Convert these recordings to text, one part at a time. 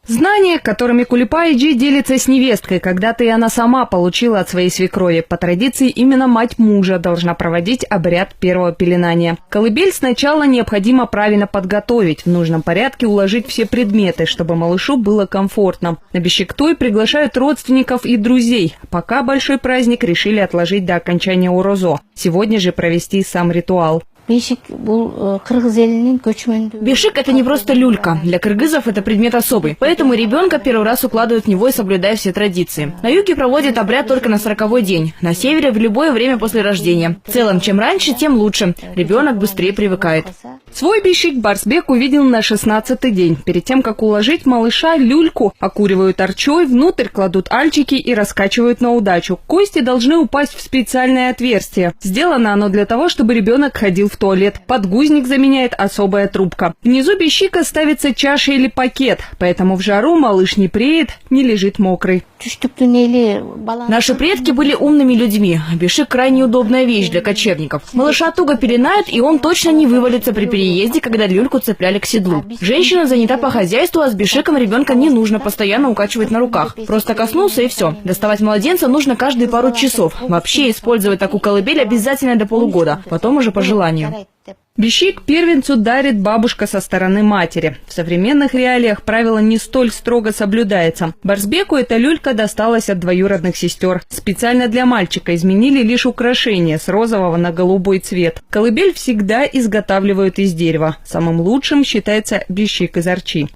Знания, которыми Кулипайджи делится с невесткой, когда-то и она сама получила от своей свекрови. По традиции, именно мать мужа должна проводить обряд первого пеленания. Колыбель сначала необходимо правильно подготовить, в нужном порядке уложить все предметы, чтобы малышу было комфортно. На Бишиктуй приглашают родственников и друзей. Пока большой праздник решили отложить до окончания Орозо. Сегодня же провести сам ритуал. Бишик – это не просто люлька. Для кыргызов это предмет особый. Поэтому ребенка первый раз укладывают в него и соблюдая все традиции. На юге проводят обряд только на 40-й день. На севере – в любое время после рождения. В целом, чем раньше, тем лучше. Ребенок быстрее привыкает. Свой бишик Барсбек увидел на 16-й день. Перед тем, как уложить малыша, люльку окуривают арчой, внутрь кладут альчики и раскачивают на удачу. Кости должны упасть в специальное отверстие. Сделано оно для того, чтобы ребенок ходил в туалет. Подгузник заменяет особая трубка. Внизу бишика ставится чаша или пакет, поэтому в жару малыш не преет, не лежит мокрый. Наши предки были умными людьми. Бишик – крайне удобная вещь для кочевников. Малыша туго пеленают, и он точно не вывалится при переезде, когда люльку цепляли к седлу. Женщина занята по хозяйству, а с бишиком ребенка не нужно постоянно укачивать на руках. Просто коснулся и все. Доставать младенца нужно каждые пару часов. Вообще использовать такую колыбель обязательно до полугода, потом уже по желанию. Бишик первенцу дарит бабушка со стороны матери. В современных реалиях правило не столь строго соблюдается. Барсбеку эта люлька досталась от двоюродных сестер. Специально для мальчика изменили лишь украшение с розового на голубой цвет. Колыбель всегда изготавливают из дерева. Самым лучшим считается бишик из арчи.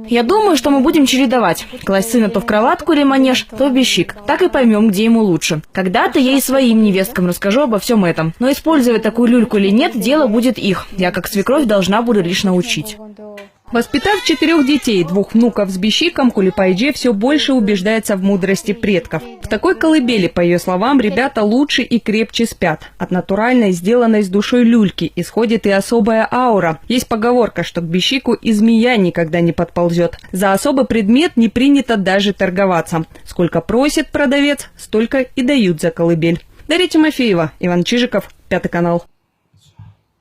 Я думаю, что мы будем чередовать. Класть сына то в кроватку или манеж, то в бишик. Так и поймем, где ему лучше. Когда-то я и своим невесткам расскажу обо всем этом. Но использовать такую люльку или нет, дело будет их. Я как свекровь должна буду лишь научить. Воспитав 4 детей, 2 внуков с бишиком, Кулипайджи все больше убеждается в мудрости предков. В такой колыбели, по ее словам, ребята лучше и крепче спят. От натуральной, сделанной с душой люльки исходит и особая аура. Есть поговорка, что к бишику и змея никогда не подползет. За особый предмет не принято даже торговаться. Сколько просит продавец, столько и дают за колыбель. Дарья Тимофеева, Иван Чижиков, 5 канал.